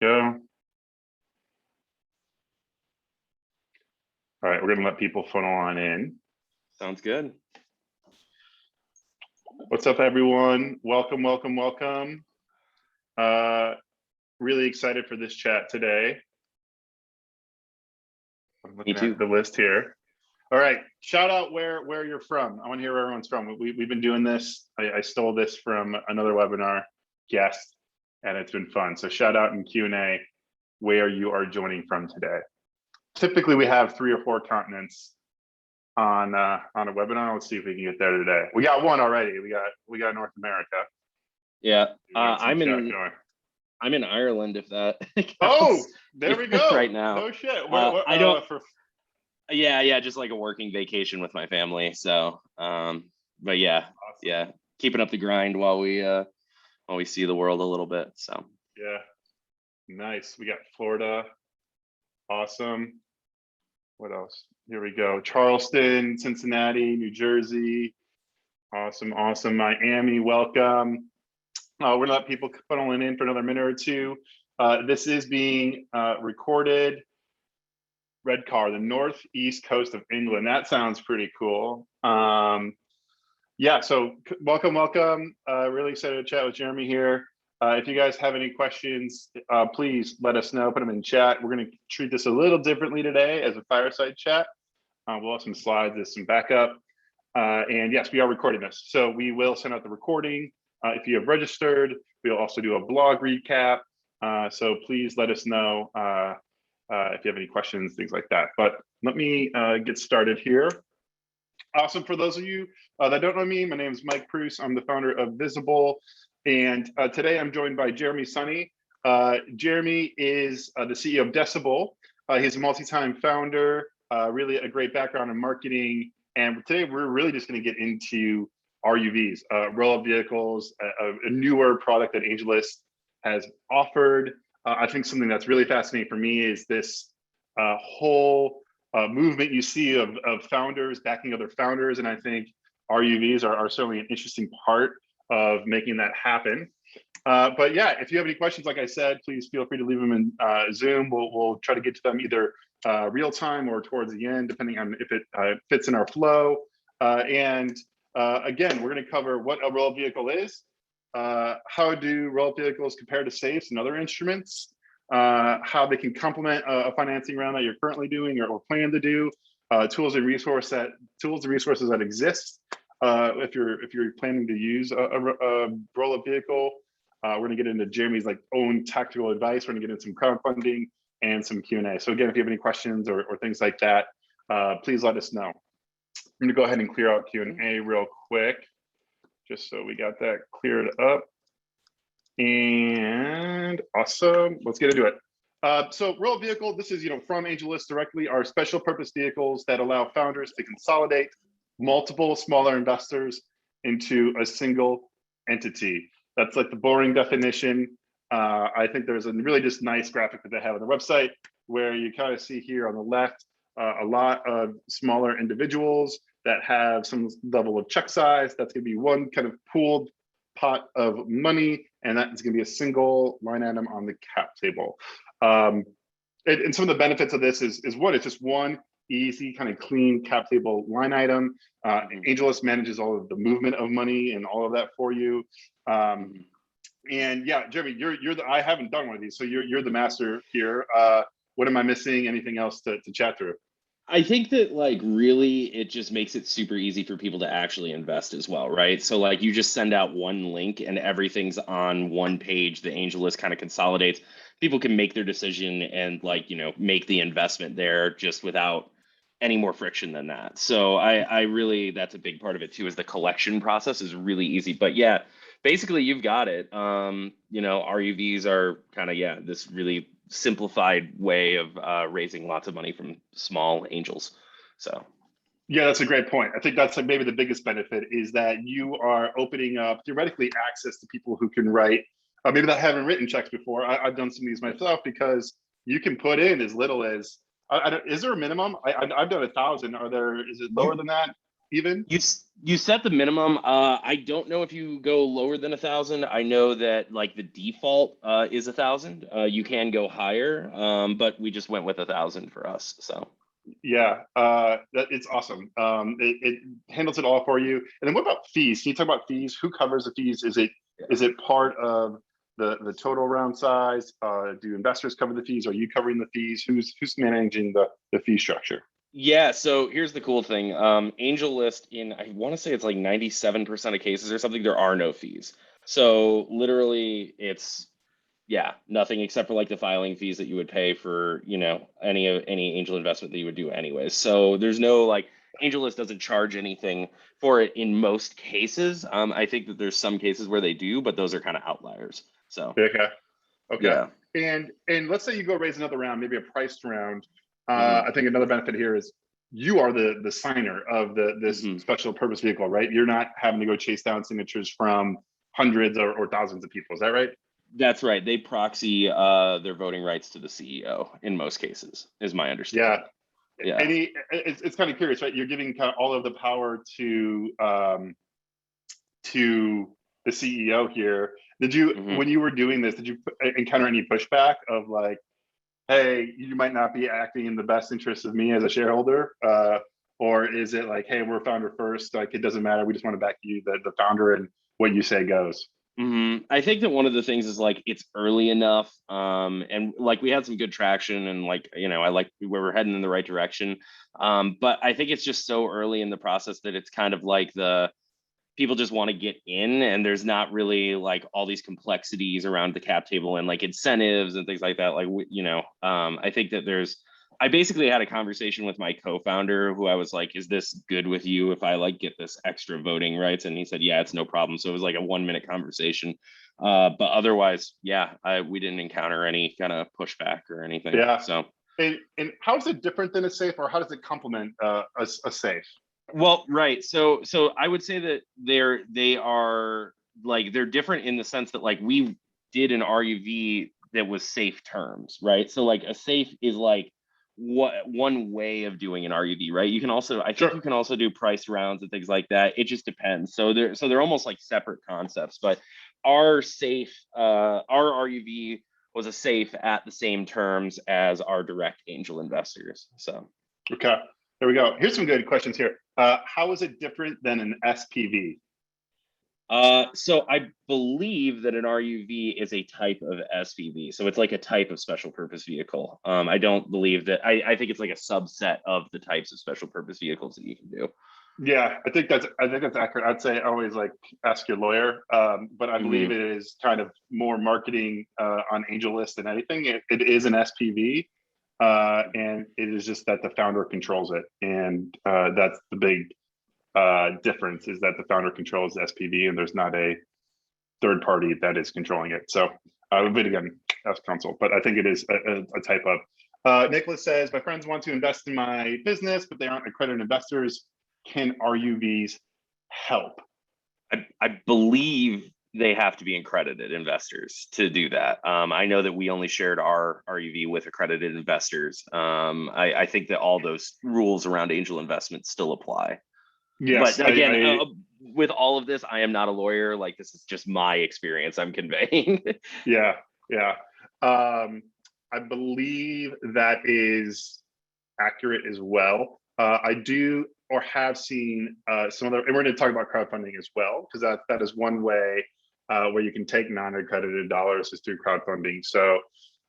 Go. All right, we're gonna let people funnel on in. Sounds good. What's up, everyone? Welcome, welcome, welcome. Really excited for this chat today. I'm looking at the list here. All right, shout out where you're from. I want to hear where everyone's from. We've been doing this. I stole this from another webinar guest, and it's been fun. So shout out in Q&A where you are joining from today. Typically, we have 3 or 4 continents on a webinar. Let's see if we can get there today. We got one already. We got North America. Yeah, I'm in Ireland. If that counts. Oh, there we go. Right now. No shit. I don't. Yeah, just like a working vacation with my family. So, but yeah, awesome. Yeah, keeping up the grind while we see the world a little bit. So yeah, nice. We got Florida. Awesome. What else? Here we go. Charleston, Cincinnati, New Jersey. Awesome, awesome. Miami, welcome. We're gonna let people funneling in for another minute or two. This is being recorded. Redcar, the northeast coast of England. That sounds pretty cool. Yeah, so welcome, welcome. Really excited to chat with Jeromy here. If you guys have any questions, please let us know, put them in chat. We're gonna treat this a little differently today as a fireside chat. We'll have some slides, there's some backup. And yes, we are recording this. So we will send out the recording. If you have registered, we'll also do a blog recap. So please let us know if you have any questions, things like that. But let me get started here. Awesome. For those of you that don't know me, my name is Mike Pruce. I'm the founder of Visible. And today I'm joined by Jeromy Sonne. Jeromy is the CEO of Decibel. He's a multi-time founder, really a great background in marketing. And today we're really just going to get into RUVs, Rollup Vehicles, a newer product that AngelList has offered. I think something that's really fascinating for me is this whole movement you see of founders backing other founders. And I think RUVs are certainly an interesting part of making that happen. But yeah, if you have any questions, like I said, please feel free to leave them in Zoom. We'll try to get to them either real time or towards the end, depending on if it fits in our flow. Again, we're going to cover what a Rollup vehicle is, how do Rollup vehicles compare to safes and other instruments, how they can complement a financing round that you're currently doing or plan to do, tools and resources that exist if you're planning to use a Rollup vehicle. We're going to get into Jeremy's own tactical advice. We're going to get into some crowdfunding and some Q&A. So again, if you have any questions or things like that, please let us know. I'm going to go ahead and clear out Q&A real quick, just so we got that cleared up. And awesome, let's get into it. So Rollup Vehicle, this is from AngelList directly, are special purpose vehicles that allow founders to consolidate multiple smaller investors into a single entity. That's like the boring definition. I think there's a really just nice graphic that they have on their website where you kind of see here on the left a lot of smaller individuals that have some level of check size. That's going to be one kind of pooled pot of money, and that is going to be a single line item on the cap table. And some of the benefits of this is one, it's just one easy kind of clean cap table line item. AngelList manages all of the movement of money and all of that for you. And yeah, Jeromy, I haven't done one of these, so you're the master here. What am I missing? Anything else to chat through? I think that really it just makes it super easy for people to actually invest as well, right? So you just send out one link and everything's on one page. The AngelList kind of consolidates. People can make their decision and make the investment there just without any more friction than that. So I really, that's a big part of it too, is the collection process is really easy. But yeah, basically you've got it. RUVs are kind of, this really simplified way of raising lots of money from small angels. So yeah, that's a great point. I think that's maybe the biggest benefit is that you are opening up theoretically access to people who can write maybe that haven't written checks before. I've done some of these myself because you can put in as little as is there a minimum? I've done 1,000. Is it lower than that? even? You set the minimum. I don't know if you go lower than 1,000. I know that like the default is 1,000. You can go higher, but we just went with 1,000 for us. So Yeah, it's awesome. It handles it all for you. And then what about fees? Can you talk about fees? Who covers the fees? Is it part of the total round size? Do investors cover the fees? Are you covering the fees? Who's managing the fee structure? yeah, so here's the cool thing. AngelList in, I want to say it's like 97% of cases or something, there are no fees. So literally it's, yeah, nothing except for like the filing fees that you would pay for, any angel investment that you would do anyways. So there's no like, AngelList doesn't charge anything for it in most cases. I think that there's some cases where they do, but those are kind of outliers. So Okay. Okay. yeah. And let's say you go raise another round, maybe a priced round. Mhm. I think another benefit here is you are the signer of this Mhm. special purpose vehicle, right? You're not having to go chase down signatures from hundreds or thousands of people. Is that right? That's right. They proxy their voting rights to the CEO in most cases, is my Yeah. understanding. Yeah. It's kind of curious, right? You're giving kind of all of the power to the CEO here. Did you, Mhm. when you were doing this, did you encounter any pushback of like, hey, you might not be acting in the best interest of me as a shareholder? Or is it like, hey, we're founder first, like it doesn't matter, we just want to back you, the founder, and what you say goes? I think that one of the things is like it's early enough, and like we had some good traction, and like I like where we're heading in the right direction. But I think it's just so early in the process that it's kind of like the people just want to get in, and there's not really like all these complexities around the cap table and like incentives and things like that. Like I think that I basically had a conversation with my co-founder who I was like, is this good with you if I like get this extra voting rights? And he said, yeah, it's no problem. So it was like a 1 minute conversation. But otherwise, yeah, we didn't encounter any kind of pushback or anything. Yeah. So And how is it different than a safe, or how does it complement a safe? well, right. So I would say that they are like they're different in the sense that like we did an RUV that was safe terms, right? So like a safe is like what one way of doing an RUV, right? You can also I think Sure. you can also do price rounds and things like that. It just depends. So they're almost like separate concepts, but our safe our RUV was a safe at the same terms as our direct angel investors. So Okay. There we go. Here's some good questions here. How is it different than an SPV? so I believe that an RUV is a type of SPV. So it's like a type of special purpose vehicle. I don't believe that I think it's like a subset of the types of special purpose vehicles that you can do. Yeah, I think that's accurate. I'd say always like ask your lawyer, but I believe Hmm. it is kind of more marketing on AngelList than anything. It is an SPV, and it is just that the founder controls it, and that's the big difference is that the founder controls the SPV, and there's not a third party that is controlling it. So, but again, ask counsel. But I think it is a type of. Nicholas says, my friends want to invest in my business, but they aren't accredited investors. Can RUVs help? I believe they have to be accredited investors to do that. I know that we only shared our RUV with accredited investors. I think that all those rules around angel investment still apply. Yes, But again, I with all of this, I am not a lawyer. Like this is just my experience I'm conveying. yeah, yeah. I believe that is accurate as well. I do or have seen some other, and we're going to talk about crowdfunding as well, because that is one way where you can take non-accredited dollars is through crowdfunding. So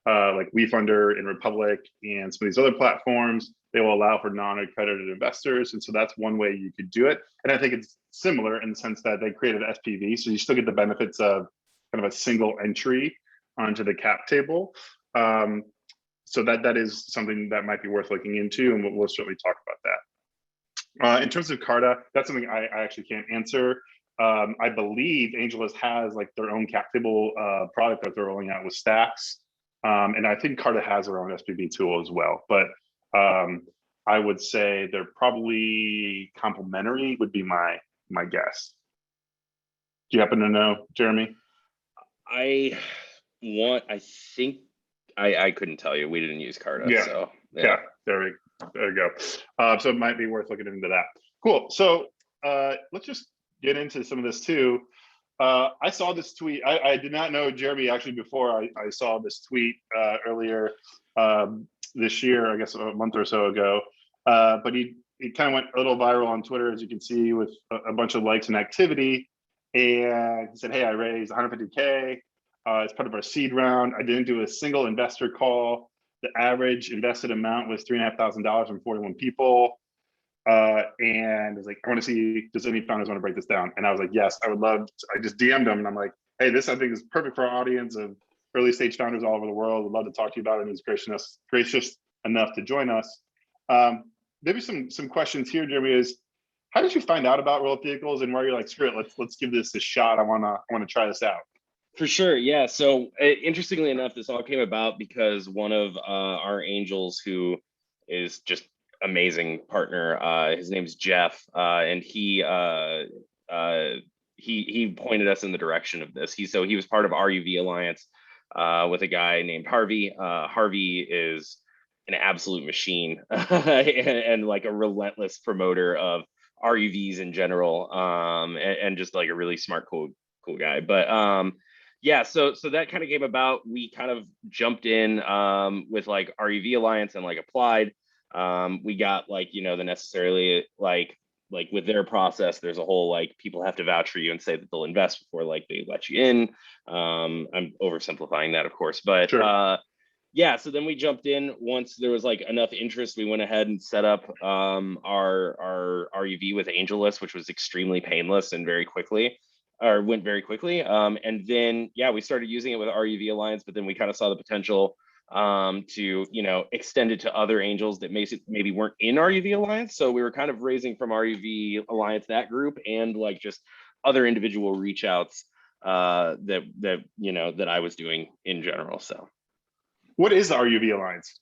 like WeFunder and Republic and some of these other platforms, they will allow for non-accredited investors. And so that's one way you could do it. And I think it's similar in the sense that they created SPV. So you still get the benefits of kind of a single entry onto the cap table. So that is something that might be worth looking into, and we'll certainly talk about that. In terms of Carta, that's something I actually can't answer. I believe AngelList has like their own cap table product that they're rolling out with Stacks, and I think Carta has their own SPV tool as well. But I would say they're probably complementary. Would be my guess. Do you happen to know, Jeromy? I I think I couldn't tell you. We didn't use Carta, Yeah. so Yeah. yeah. There we go. So it might be worth looking into that. Cool. So let's just get into some of this too. I saw this tweet. I did not know Jeromy actually before I saw this tweet earlier this year, I guess a month or so ago. But he kind of went a little viral on Twitter, as you can see, with a bunch of likes and activity. And he said, "Hey, I raised 150K as part of our seed round. I didn't do a single investor call. The average invested amount was $3,500 from 41 people." And I was like, "I want to see, does any founders want to break this down?" And I was like, "Yes, I would love to." I just DM'd him and I'm like, "Hey, this I think is perfect for our audience of early stage founders all over the world. Would love to talk to you about it." And he's gracious enough to join us. Maybe some questions here, Jeromy, is how did you find out about Rollup Vehicles and why you're like, screw it, let's give this a shot. I wanna try this out. For sure, yeah. So interestingly enough, this all came about because one of our angels, who is just amazing partner, his name's Jeff, and he pointed us in the direction of this. He was part of RUV Alliance with a guy named Harvey. Harvey is an absolute machine and like a relentless promoter of RUVs in general, and just like a really smart, cool guy. But yeah, so that kind of came about. We kind of jumped in with like RUV Alliance and like applied. We got like, the necessarily like with their process, there's a whole like people have to vouch for you and say that they'll invest before like they let you in. I'm oversimplifying that, of course, but Sure. yeah, so then we jumped in once there was like enough interest. We went ahead and set up our RUV with AngelList, which was extremely painless and went very quickly. And then yeah, we started using it with RUV Alliance, but then we kind of saw the potential to extend it to other angels that maybe weren't in RUV Alliance. So we were kind of raising from RUV Alliance, that group, and like just other individual reach outs that I was doing in general. So. What is the RUV Alliance?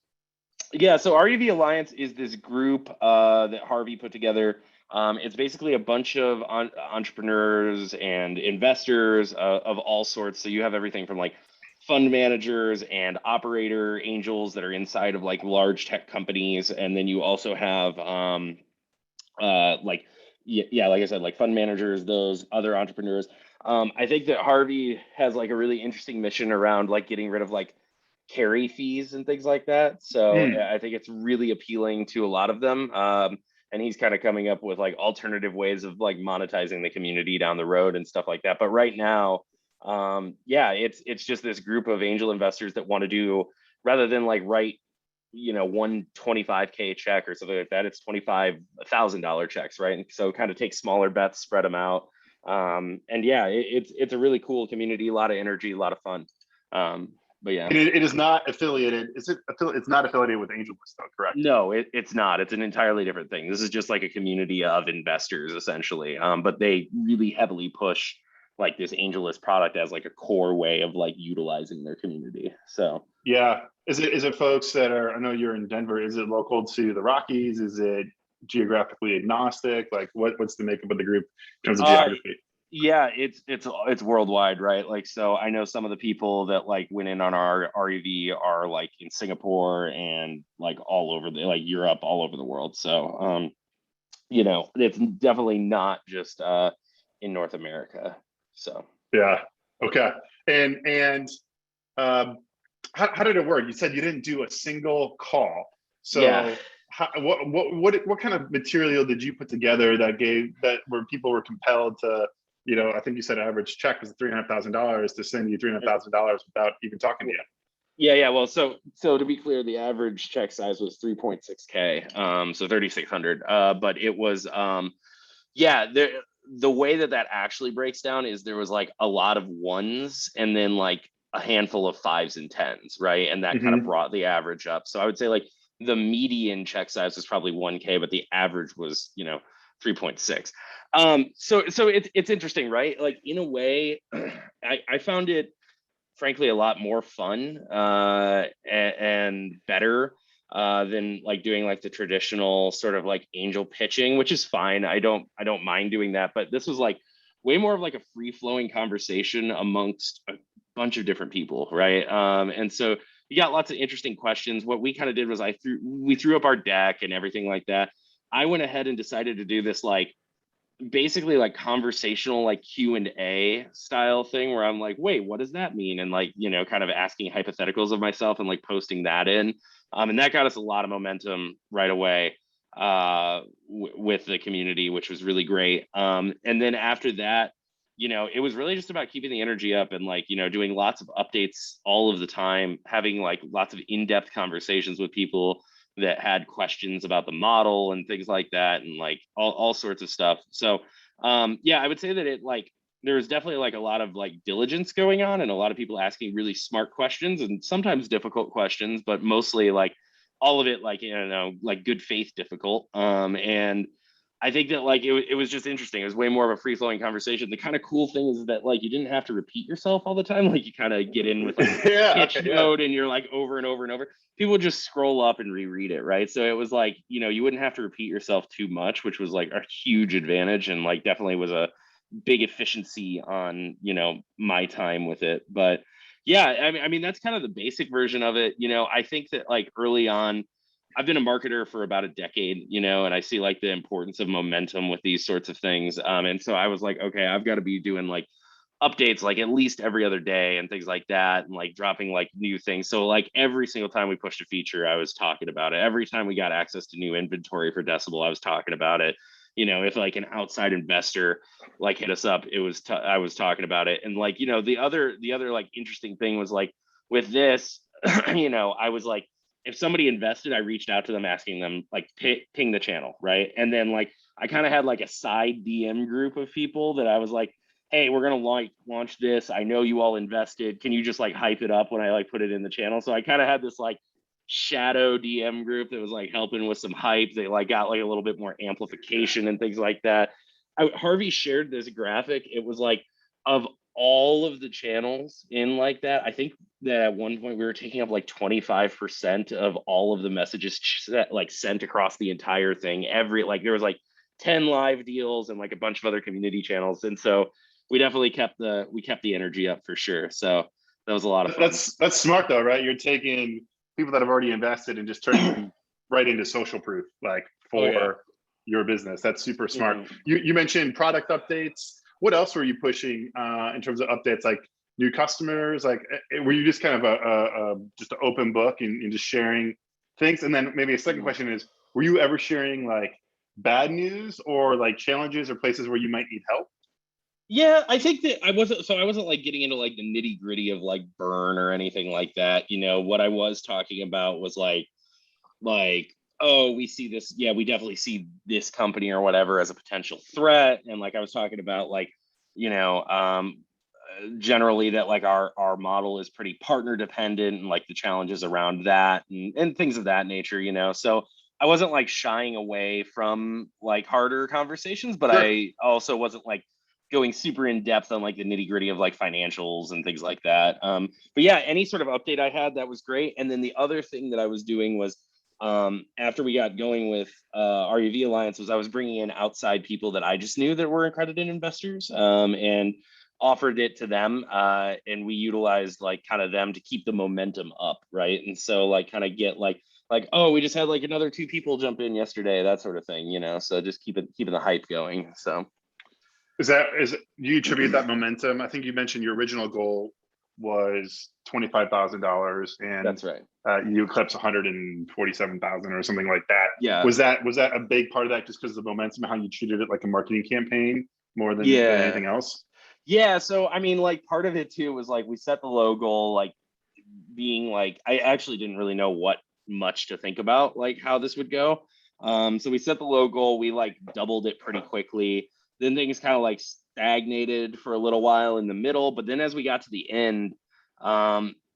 Yeah, so RUV Alliance is this group that Harvey put together. It's basically a bunch of entrepreneurs and investors of all sorts. So you have everything from like fund managers and operator angels that are inside of like large tech companies, and then you also have like I said, like fund managers, those other entrepreneurs. I think that Harvey has like a really interesting mission around like getting rid of like carry fees and things like that. So I think it's really appealing to a lot of them. And he's kind of coming up with like alternative ways of like monetizing the community down the road and stuff like that. But right now, yeah, it's just this group of angel investors that want to do, rather than like write, one 25K check or something like that, it's $25,000 checks, right? And so kind of take smaller bets, spread them out. And yeah, it's a really cool community, a lot of energy, a lot of fun. But yeah, and it is not affiliated. It's not affiliated with AngelList, though, correct? no, it's not. It's an entirely different thing. This is just like a community of investors, essentially. But they really heavily push like this AngelList product as like a core way of like utilizing their community. So Yeah. Is it folks that are? I know you're in Denver. Is it local to the Rockies? Is it geographically agnostic? Like what's the makeup of the group in terms of geography? yeah, it's worldwide, right? Like, so I know some of the people that like went in on our RUV are like in Singapore and like all over like Europe, all over the world. So it's definitely not just in North America. So Yeah. Okay. And how did it work? You said you didn't do a single call. yeah. So what kind of material did you put together that where people were compelled to, I think you said average check was $300,000 to send you $300,000 without even talking to you. Yeah. Well, so to be clear, the average check size was 3.6K, so 3,600. But it was yeah, the way that actually breaks down is there was like a lot of ones and then like a handful of fives and tens, right? And that kind of brought the average up. So I would say like the median check size was probably 1K, but the average was 3.6. So it's interesting, right? Like in a way, I found it frankly a lot more fun and better than like doing like the traditional sort of like angel pitching, which is fine. I don't mind doing that, but this was like way more of like a free flowing conversation amongst a bunch of different people, right? And so you got lots of interesting questions. What we kind of did was we threw up our deck and everything like that. I went ahead and decided to do this like basically like conversational like Q&A style thing where I'm like, wait, what does that mean? And like, you know, kind of asking hypotheticals of myself and like posting that in. And that got us a lot of momentum right away with the community, which was really great. And then after that, you know, it was really just about keeping the energy up and like, you know, doing lots of updates all of the time, having like lots of in-depth conversations with people that had questions about the model and things like that, and like all sorts of stuff. So yeah, I would say that it like there was definitely like a lot of like diligence going on and a lot of people asking really smart questions and sometimes difficult questions, but mostly like all of it like, you know, like good faith difficult. And I think that like it was just interesting. It was way more of a free flowing conversation. The kind of cool thing is that like you didn't have to repeat yourself all the time. Like you kind of get in with like pitch mode and you're like over and over and over. People just scroll up and reread it, right? So it was like, you know, you wouldn't have to repeat yourself too much, which was like a huge advantage and like definitely was a big efficiency on, you know, my time with it. But yeah, I mean that's kind of the basic version of it. You know, I think that like early on, I've been a marketer for about a decade, you know, and I see like the importance of momentum with these sorts of things. And so I was like, okay, I've got to be doing like updates like at least every other day and things like that, and like dropping like new things. So like every single time we pushed a feature, I was talking about it. Every time we got access to new inventory for Decibel, I was talking about it. You know, if like an outside investor like hit us up, it was I was talking about it. And like, you know, the other like interesting thing was like with this, you know, I was like, if somebody invested, I reached out to them asking them like ping the channel, right? And then like I kind of had like a side DM group of people that I was like, hey, we're gonna launch this. I know you all invested. Can you just like hype it up when I like put it in the channel? So I kind of had this like shadow DM group that was like helping with some hype. They like got like a little bit more amplification and things like that. Harvey shared this graphic. It was like of all of the channels in like that, I think that at one point we were taking up like 25% of all of the messages sent across the entire thing. Every like there was like 10 live deals and like a bunch of other community channels. And so we definitely kept the energy up for sure. So that was a lot of fun. That's smart though, right? You're taking people that have already invested and just turning them right into social proof, like for your business. That's super smart. Mm-hmm. You mentioned product updates. What else were you pushing in terms of updates, like new customers? Like, were you just kind of just an open book and just sharing things? And then maybe a second question is, were you ever sharing like bad news or like challenges or places where you might need help? Yeah, I think that I wasn't like getting into like the nitty gritty of like burn or anything like that. You know, what I was talking about was like, oh, we see this. Yeah, we definitely see this company or whatever as a potential threat. And like I was talking about like, you know, generally that like our model is pretty partner dependent and like the challenges around that and things of that nature, you know. So I wasn't like shying away from like harder conversations, but Sure. I also wasn't like going super in depth on like the nitty gritty of like financials and things like that. But yeah, any sort of update I had, that was great. And then the other thing that I was doing was after we got going with RUV Alliance was I was bringing in outside people that I just knew that were accredited investors and offered it to them. And we utilized like kind of them to keep the momentum up, right? And so like kind of get like, oh, we just had like another 2 people jump in yesterday, that sort of thing, you know. So just keeping the hype going. So Do you attribute that momentum? I think you mentioned your original goal was $25,000 and that's right. You eclipsed 147,000 or something like that. Yeah. Was that a big part of that just because of the momentum, how you treated it like a marketing campaign more than anything else? Yeah. So I mean, like part of it too was like we set the low goal, like being like I actually didn't really know what much to think about, like how this would go. So we set the low goal, we like doubled it pretty quickly. Then things kind of like stagnated for a little while in the middle, but then as we got to the end,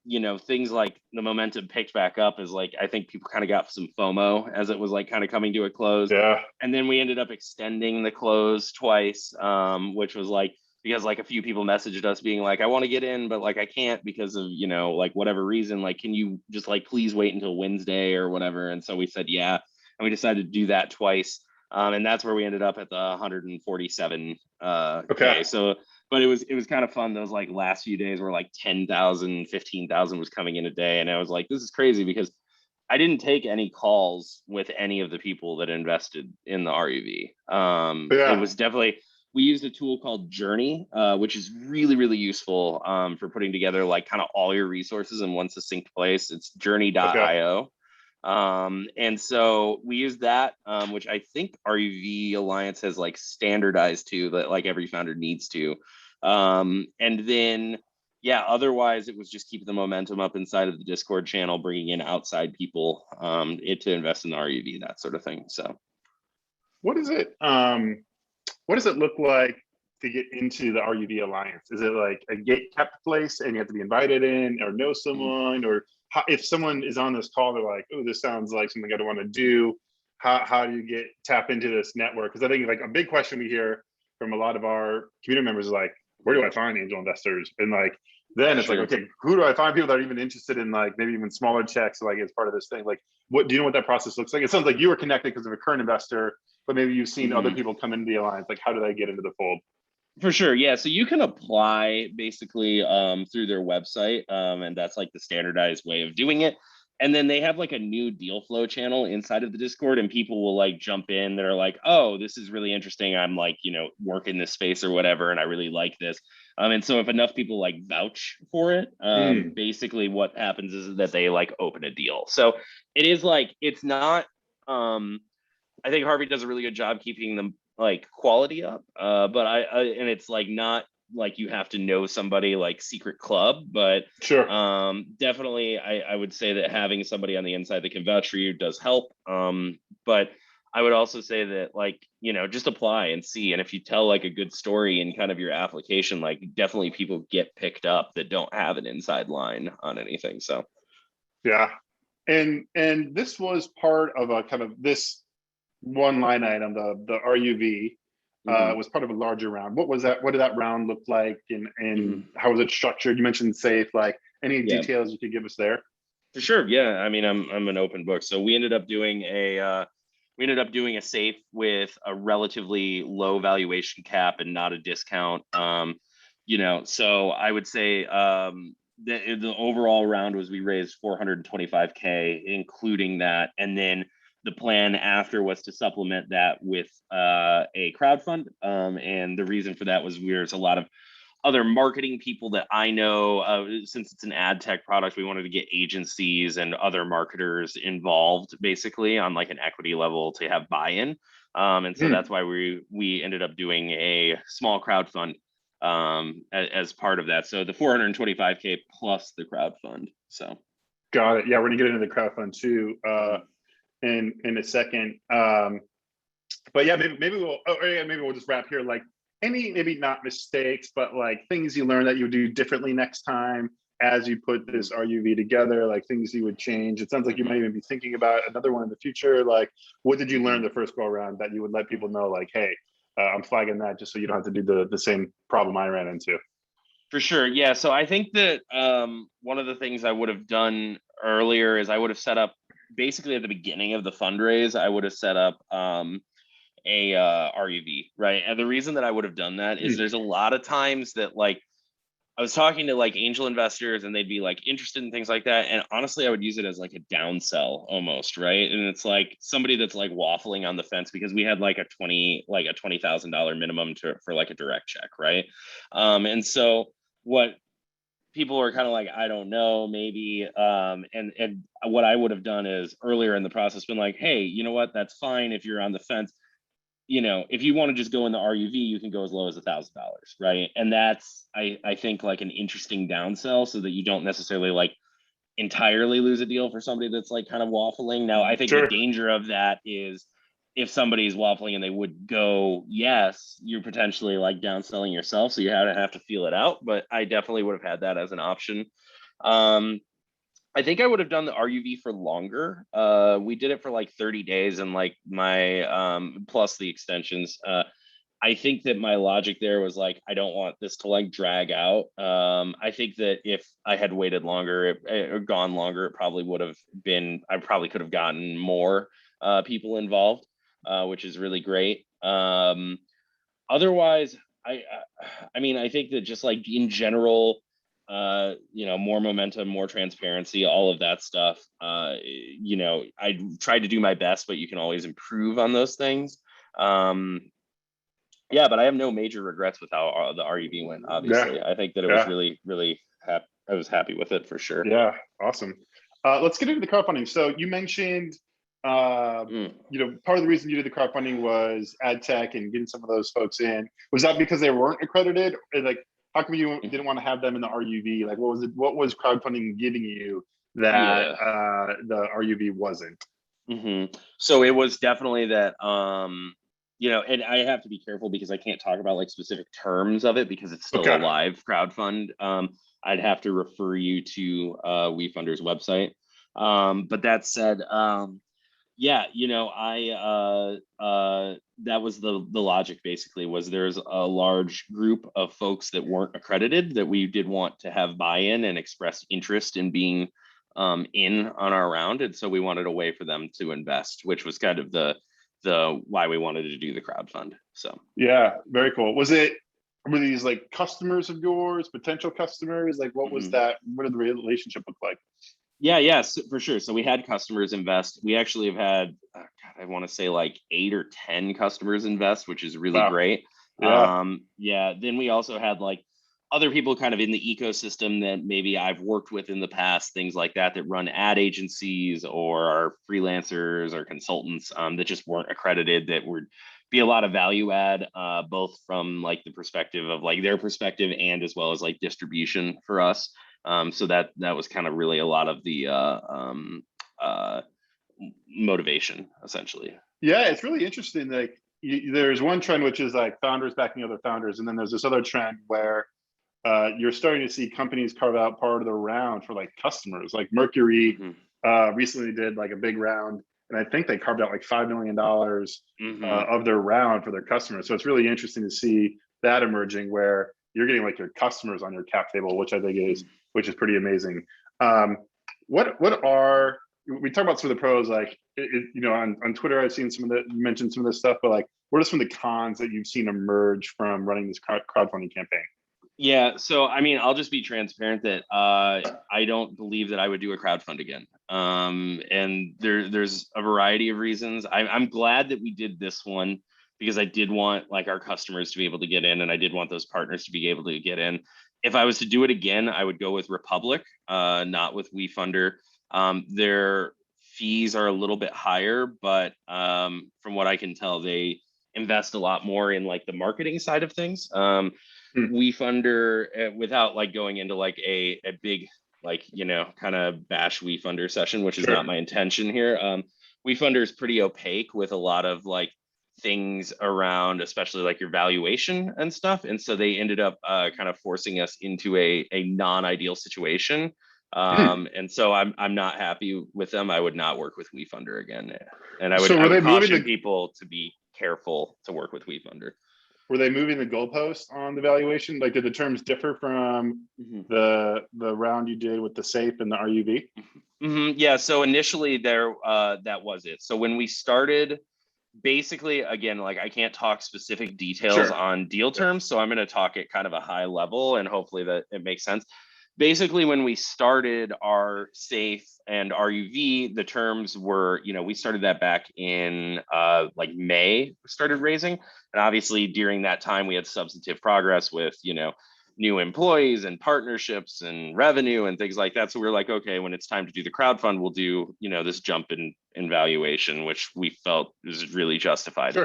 you know, things like the momentum picked back up as like I think people kind of got some FOMO as it was like kind of coming to a close. Yeah. And then we ended up extending the close twice, which was like because like a few people messaged us being like, I want to get in, but like I can't because of, you know, like whatever reason, like can you just like please wait until Wednesday or whatever? And so we said yeah, and we decided to do that twice. And that's where we ended up at the 147 Okay. So but it was kind of fun. Those like last few days where like 10,000, 15,000 was coming in a day. And I was like, this is crazy because I didn't take any calls with any of the people that invested in the RUV. It Yeah. was definitely, we used a tool called Journey, which is really, really useful for putting together like kind of all your resources in one succinct place. It's Okay. journey.io. And so we use that, which I think RUV Alliance has like standardized to, that like every founder needs to. And then, yeah, otherwise it was just keep the momentum up inside of the Discord channel, bringing in outside people to invest in the RUV, that sort of thing. So What is it? What does it look like to get into the RUV Alliance? Is it like a gate kept place and you have to be invited in or know someone? Or if someone is on this call, they're like, oh, this sounds like something I want to do. How do you tap into this network? Because I think like a big question we hear from a lot of our community members is like, where do I find angel investors? And like, then it's like, sure. okay, who do I find people that are even interested in like maybe even smaller checks, like as part of this thing? Like, what do you know what that process looks like? It sounds like you were connected because of a current investor, but maybe you've seen other people come into the alliance. Like, how do they get into the fold? For sure. Yeah. So you can apply basically through their website. And that's like the standardized way of doing it. And then they have like a new deal flow channel inside of the Discord, and people will like jump in that are like, oh, this is really interesting. I'm like, work in this space or whatever, and I really like this. And so if enough people like vouch for it, basically what happens is that they like open a deal. So it is like, it's not, I think Harvey does a really good job keeping them like quality up. But and it's like not like you have to know somebody like secret club, but Sure. definitely I would say that having somebody on the inside that can vouch for you does help. But I would also say that like, just apply and see. And if you tell like a good story in kind of your application, like definitely people get picked up that don't have an inside line on anything. So Yeah. And this was part of a kind of this one line item, the RUV, was part of a larger round. What was that? What did that round look like, and how was it structured? You mentioned safe. Like any Yeah, details you could give us there? for sure. Yeah, I mean, I'm an open book. So we ended up doing a safe with a relatively low valuation cap and not a discount. So I would say the overall round was we raised 425K, including that, and then the plan after was to supplement that with a crowdfund. And the reason for that was there's a lot of other marketing people that I know, since it's an ad tech product, we wanted to get agencies and other marketers involved basically on like an equity level to have buy-in. And so that's why we ended up doing a small crowdfund as part of that. So the 425K plus the crowdfund. So Got it. Yeah, we're gonna get into the crowdfund too in a second. But yeah, maybe we'll just wrap here. Like any maybe not mistakes, but like things you learned that you would do differently next time as you put this RUV together, like things you would change. It sounds like you might even be thinking about another one in the future. Like, what did you learn the first go around that you would let people know? Like, hey, I'm flagging that just so you don't have to do the same problem I ran into. for sure. Yeah. So I think that one of the things I would have done earlier is I would have set up basically at the beginning of the fundraise, I would have set up a RUV, right? And the reason that I would have done that is there's a lot of times that like I was talking to like angel investors and they'd be like interested in things like that. And honestly, I would use it as like a downsell almost, right? And it's like somebody that's like waffling on the fence because we had like a $20,000 minimum for like a direct check, right? And so what people are kind of like, I don't know, maybe. And what I would have done is earlier in the process been like, hey, you know what? That's fine if you're on the fence. If you want to just go in the RUV, you can go as low as $1,000, right? And that's I think like an interesting downsell so that you don't necessarily like entirely lose a deal for somebody that's like kind of waffling. Now, I think the Sure. danger of that is if somebody's waffling and they would go yes, you're potentially like downselling yourself, so you have to feel it out. But I definitely would have had that as an option. I think I would have done the RUV for longer. We did it for like 30 days and like my plus the extensions. I think that my logic there was like, I don't want this to like drag out. I think that if I had waited longer or gone longer, it probably would have been, I probably could have gotten more people involved, which is really great. Otherwise, I mean, I think that just like in general, more momentum, more transparency, all of that stuff. I tried to do my best, but you can always improve on those things. Yeah, but I have no major regrets with how the RUV went. Obviously, Yeah. I think that it was Yeah. really, really happy. I was happy with it for sure. Yeah. Awesome. Let's get into the crowdfunding. So you mentioned, part of the reason you did the crowdfunding was ad tech and getting some of those folks in. Was that because they weren't accredited? Or like, how come you didn't want to have them in the RUV? Like, what was it? What was crowdfunding giving you that Yeah. the RUV wasn't? So it was definitely that, and I have to be careful because I can't talk about like specific terms of it because it's still a Okay. live crowdfund. I'd have to refer you to WeFunder's website. But that said, that was the logic basically was there's a large group of folks that weren't accredited that we did want to have buy-in and express interest in being in on our round, and so we wanted a way for them to invest, which was kind of the why we wanted to do the crowdfund. So Yeah, very cool. Were these like customers of yours, potential customers? Like, what was that? What did the relationship look like? Yeah, for sure. So we had customers invest. We actually have had, I want to say like 8 or 10 customers invest, which is really Wow. great. Yeah. Then we also had like other people kind of in the ecosystem that maybe I've worked with in the past, things like that run ad agencies or are freelancers or consultants that just weren't accredited, that would be a lot of value add, both from like the perspective of like their perspective and as well as like distribution for us. So that was kind of really a lot of the motivation, essentially. Yeah, it's really interesting. Like, there's one trend which is like founders backing other founders, and then there's this other trend where you're starting to see companies carve out part of the round for like customers. Like Mercury recently did like a big round, and I think they carved out like $5 million of their round for their customers. So it's really interesting to see that emerging where you're getting like your customers on your cap table, which I think is pretty amazing. What are we talk about some of the pros? Like, on Twitter, I've seen you mentioned some of this stuff, but like, what are some of the cons that you've seen emerge from running this crowdfunding campaign? Yeah, so I mean, I'll just be transparent that I don't believe that I would do a crowdfund again. And there's a variety of reasons. I'm glad that we did this one because I did want like our customers to be able to get in, and I did want those partners to be able to get in. If I was to do it again, I would go with Republic, not with WeFunder. Their fees are a little bit higher, but from what I can tell, they invest a lot more in like the marketing side of things. WeFunder, without like going into like a big like kind of bash WeFunder session, which is not my intention here. WeFunder is pretty opaque with a lot of like things around, especially like your valuation and stuff, and so they ended up kind of forcing us into a non-ideal situation. And so I'm not happy with them. I would not work with WeFunder again, and I would caution people to be careful to work with WeFunder. Were they moving the goalpost on the valuation? Like, did the terms differ from the round you did with the SAFE and the RUV? Yeah, so initially there, that was it. So when we started, basically, again, like I can't talk specific details on deal terms, so I'm going to talk at kind of a high level, and hopefully that it makes sense. Basically, when we started our SAFE and RUV, the terms were, we started that back in like May, started raising. And obviously during that time, we had substantive progress with, new employees and partnerships and revenue and things like that. So we were like, okay, when it's time to do the crowdfund, we'll do, this jump in valuation, which we felt was really justified.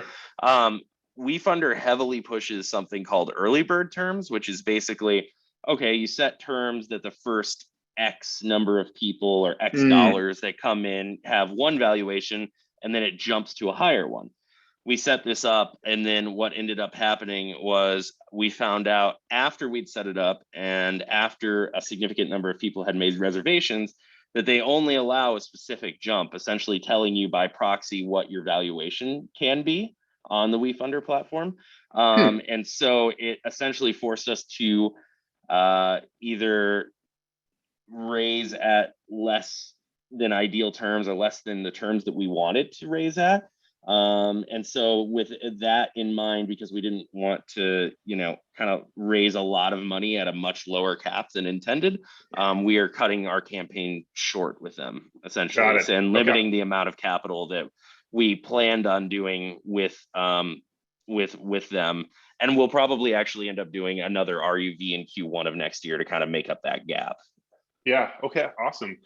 WeFunder heavily pushes something called early bird terms, which is basically, okay, you set terms that the first X number of people or X dollars that come in have one valuation, and then it jumps to a higher one. We set this up, and then what ended up happening was we found out after we'd set it up and after a significant number of people had made reservations that they only allow a specific jump, essentially telling you by proxy what your valuation can be on the WeFunder platform. And so it essentially forced us to either raise at less than ideal terms or less than the terms that we wanted to raise at, And so with that in mind, because we didn't want to, kind of raise a lot of money at a much lower cap than intended, we are cutting our campaign short with them, essentially, Got it. and Okay. limiting the amount of capital that we planned on doing with them. And we'll probably actually end up doing another RUV in Q1 of next year to kind of make up that gap. Yeah. Okay. Awesome.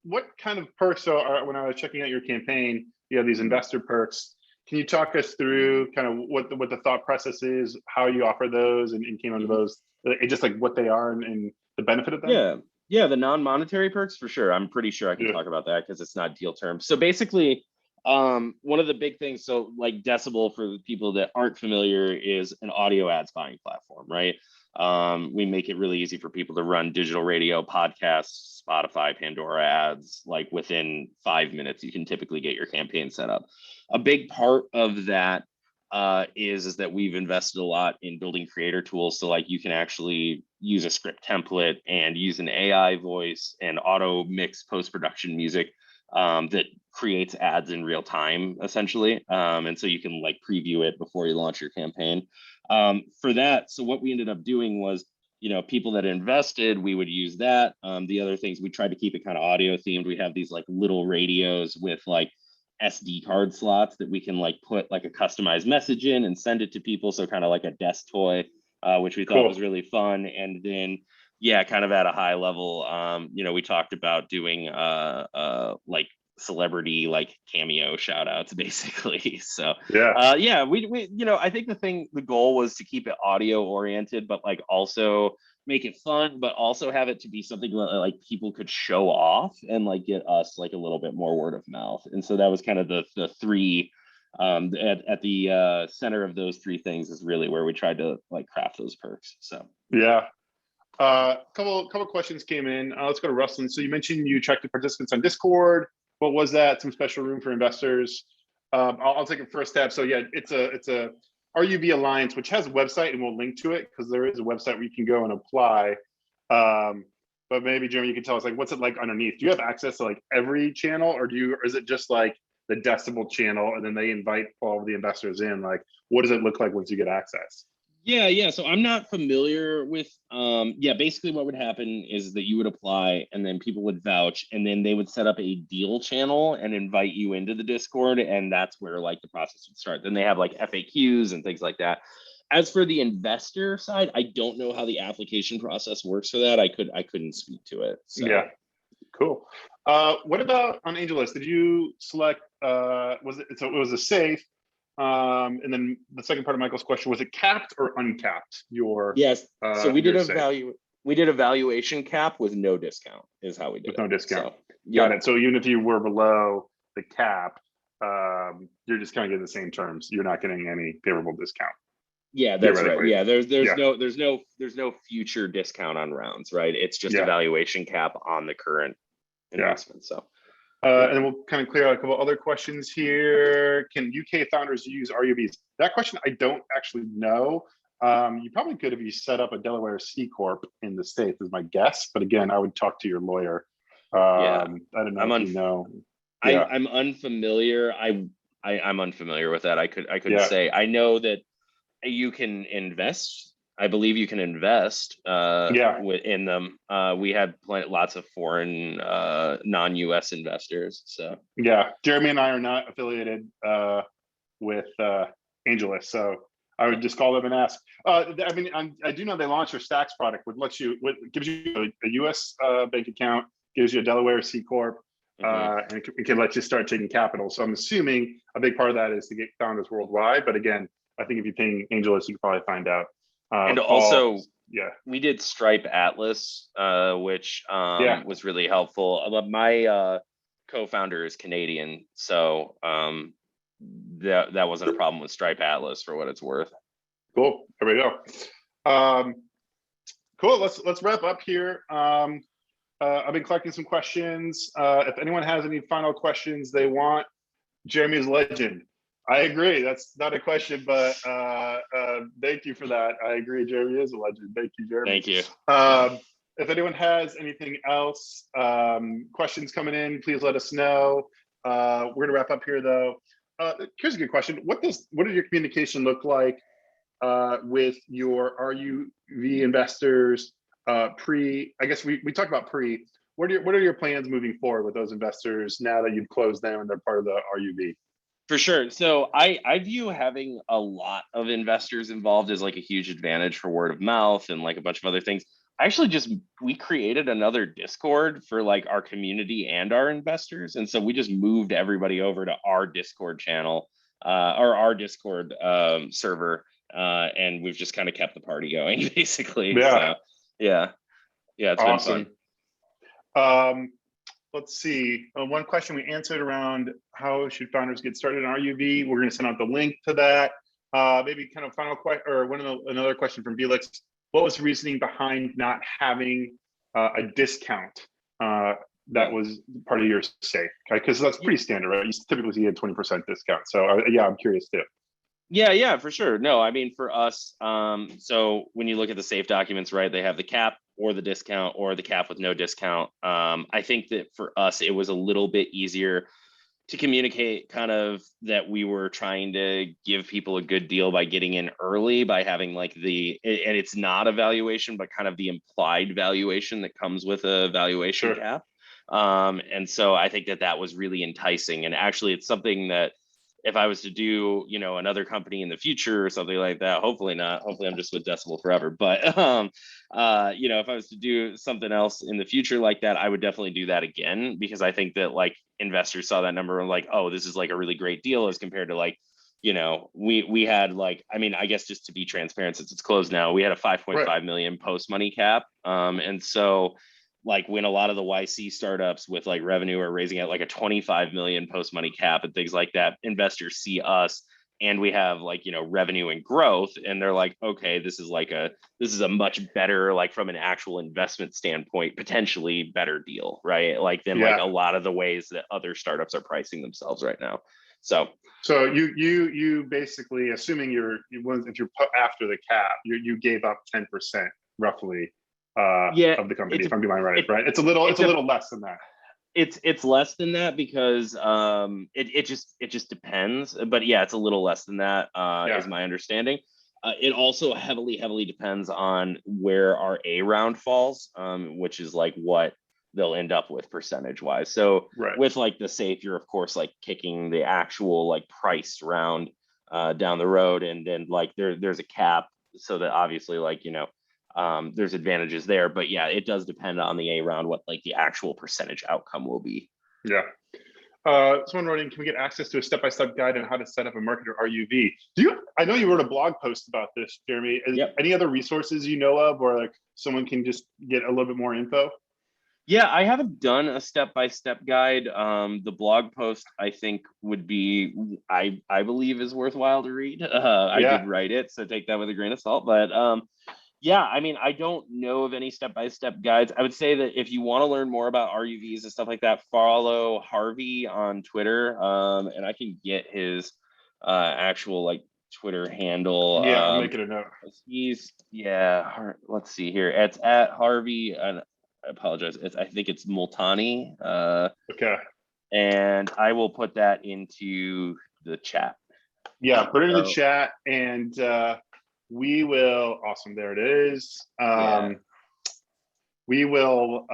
What kind of perks are, when I was checking out your campaign, you have these investor perks. Can you talk us through kind of what the thought process is, how you offer those, and came under those, just like what they are and the benefit of them? Yeah, the non-monetary perks for sure. I'm pretty sure I can talk about that because it's not deal terms. So basically, one of the big things, so like Decibel, for the people that aren't familiar, is an audio ads buying platform, right? We make it really easy for people to run digital radio, podcasts, Spotify, Pandora ads. Like within 5 minutes, you can typically get your campaign set up. A big part of that is that we've invested a lot in building creator tools. So like you can actually use a script template and use an AI voice and auto mix post-production music that creates ads in real time, essentially. And so you can like preview it before you launch your campaign. For that, so what we ended up doing was, people that invested, we would use that. The other things, we tried to keep it kind of audio themed. We have these like little radios with like SD card slots that we can like put like a customized message in and send it to people. So kind of like a desk toy, which we thought was really fun. And then, yeah, kind of at a high level, we talked about doing like celebrity like cameo shout outs basically. So we I think the goal was to keep it audio oriented, but like also make it fun, but also have it to be something that like people could show off and like get us like a little bit more word of mouth. And so that was kind of the three at the center of those three things is really where we tried to like craft those perks. So yeah. Couple questions came in. Let's go to Rustin. So you mentioned you attracted participants on Discord. What was that? Some special room for investors. I'll take a first stab. So yeah, it's a RUV Alliance, which has a website, and we'll link to it because there is a website where you can go and apply. But maybe Jeromy, you can tell us like what's it like underneath. Do you have access to like every channel, or is it just like the Decibel channel, and then they invite all of the investors in? Like, what does it look like once you get access? Yeah. So I'm not familiar with, basically what would happen is that you would apply and then people would vouch and then they would set up a deal channel and invite you into the Discord. And that's where like the process would start. Then they have like FAQs and things like that. As for the investor side, I don't know how the application process works for that. I couldn't speak to it. So. Yeah, cool. What about on AngelList? Did you select, it was a safe? And then the second part of Michael's question, was it capped or uncapped? Yes. So we did a valuation cap with no discount is how we did it. No discount. So, yeah. Got it. So even if you were below the cap, you're just kind of getting the same terms. You're not getting any favorable discount. Yeah, that's right. Yeah, there's no future discount on rounds, right? It's just a valuation cap on the current investment. So. And then we'll kind of clear out a couple other questions here. Can UK founders use RUVs? That question I don't actually know. You probably could if you set up a Delaware CCorp in the States, is my guess. But again, I would talk to your lawyer. I don't know if you know. Yeah. I'm unfamiliar. I'm unfamiliar with that. I couldn't say. I know that you can invest. I believe you can invest in them. We had lots of foreign non-US investors. So yeah, Jeromy and I are not affiliated with AngelList, so I would just call them and ask. I mean, I do know they launched their Stacks product, gives you a US bank account, gives you a Delaware CCorp, and it can let you start taking capital. So I'm assuming a big part of that is to get founders worldwide. But again, I think if you ping AngelList, you can probably find out. And also, we did Stripe Atlas, which was really helpful. My co-founder is Canadian, so that wasn't a problem with Stripe Atlas for what it's worth. Cool. There we go. Cool. Let's wrap up here. I've been collecting some questions. If anyone has any final questions they want, Jeromy is a legend. I agree. That's not a question, but thank you for that. I agree. Jeromy is a legend. Thank you, Jeromy. Thank you. If anyone has anything else, questions coming in, please let us know. We're gonna wrap up here though. Here's a good question. What does your communication look like with your RUV investors I guess we talked about pre. What are your plans moving forward with those investors now that you've closed them and they're part of the RUV? For sure. So I view having a lot of investors involved as like a huge advantage for word of mouth and like a bunch of other things. We created another Discord for like our community and our investors. And so we just moved everybody over to our Discord channel or our Discord server. And we've just kind of kept the party going basically. Yeah. So yeah, it's awesome. been fun. Let's see. One question we answered around how should founders get started in RUV. We're going to send out the link to that. Maybe kind of final question or another question from Felix. What was the reasoning behind not having a discount that was part of your safe? Okay, because that's pretty standard, right? You typically see a 20% discount. So yeah, I'm curious too. Yeah, for sure. No, I mean, for us, so when you look at the safe documents, right, they have the cap or the discount or the cap with no discount. I think that for us, it was a little bit easier to communicate kind of that we were trying to give people a good deal by getting in early, by having like and it's not a valuation, but kind of the implied valuation that comes with a valuation cap. And so I think that was really enticing. And actually it's something that if I was to do, another company in the future or something like that, hopefully not, hopefully I'm just with Decibel forever. But, if I was to do something else in the future like that, I would definitely do that again, because I think that like investors saw that number and like, oh, this is like a really great deal as compared to like, we had like, I mean, I guess just to be transparent, since it's closed now, we had a 5.5 million post money cap. And so like when a lot of the YC startups with like revenue are raising at like a 25 million post money cap and things like that, investors see us and we have like, revenue and growth. And they're like, okay, this is a much better, like from an actual investment standpoint, potentially better deal, right? Like than like a lot of the ways that other startups are pricing themselves right now. So you basically, assuming if you're after the cap, you gave up 10% roughly of the company, if I'm doing right, right? It's a little less than that. It's less than that because it just depends. But yeah, it's a little less than that, is my understanding. It also heavily depends on where our A round falls, which is like what they'll end up with percentage wise. So with like the safe, you're of course like kicking the actual like priced round down the road, and then like there's a cap, so that obviously like there's advantages there, but yeah, it does depend on the A round what like the actual percentage outcome will be. Yeah. Someone wrote in, can we get access to a step-by-step guide on how to set up a market or RUV? I know you wrote a blog post about this, Jeromy. Any other resources you know of, or like someone can just get a little bit more info? Yeah, I haven't done a step-by-step guide. The blog post I think would be, I believe is worthwhile to read. I did write it, so take that with a grain of salt. But yeah, I mean, I don't know of any step-by-step guides. I would say that if you want to learn more about RUVs and stuff like that, follow Harvey on Twitter, and I can get his actual like Twitter handle. Yeah, I'm making a note. Let's see here. It's at Harvey, and I apologize. I think it's Multani. Okay. And I will put that into the chat. Yeah, put it in the chat, and we will. Awesome, there it is. We will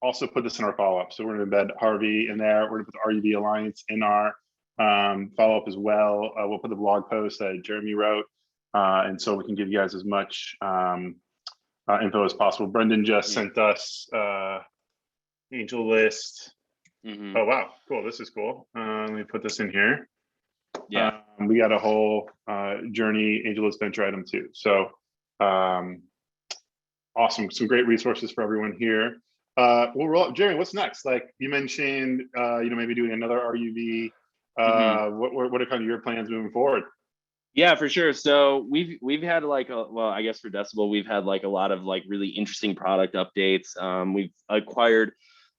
also put this in our follow-up. So we're going to embed Harvey in there. We're going to put the RUV Alliance in our follow-up as well. We'll put the blog post that Jeromy wrote, and so we can give you guys as much info as possible. Brendan just sent us AngelList. Oh wow, cool! This is cool. Let me put this in here. Yeah, we got a whole journey AngelList venture item too. So awesome, some great resources for everyone here. We'll roll up. Jerry, what's next? Like you mentioned, maybe doing another RUV. What are kind of your plans moving forward? Yeah, for sure. So we've had like I guess for Decibel, we've had like a lot of like really interesting product updates. We've acquired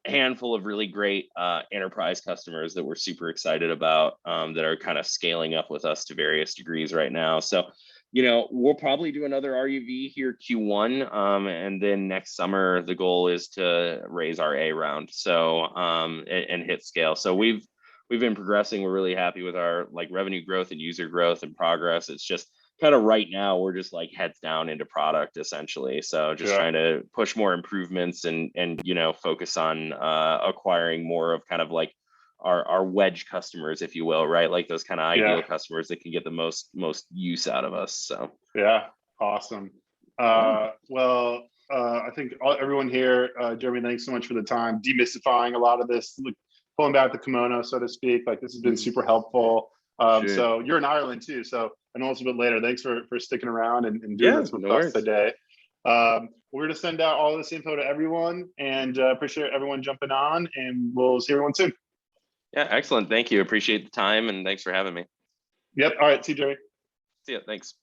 a handful of really great enterprise customers that we're super excited about, that are kind of scaling up with us to various degrees right now. So you know, we'll probably do another RUV here Q1, and then next summer the goal is to raise our A round, so and hit scale. So we've been progressing. We're really happy with our like revenue growth and user growth and progress. It's just kind of right now we're just like heads down into product essentially. So just trying to push more improvements and you know, focus on acquiring more of kind of like our wedge customers, if you will, right? Like those kind of ideal customers that can get the most use out of us. So yeah, awesome. Well, I think everyone here, Jeromy, thanks so much for the time, demystifying a lot of this, like, pulling back the kimono, so to speak. Like this has been super helpful. So you're in Ireland too, so I know it's a bit later. Thanks for sticking around and doing this with us today. We're going to send out all this info to everyone, and appreciate everyone jumping on, and we'll see everyone soon. Yeah, excellent. Thank you. Appreciate the time, and thanks for having me. Yep. All right. See you, Jerry. See ya. Thanks.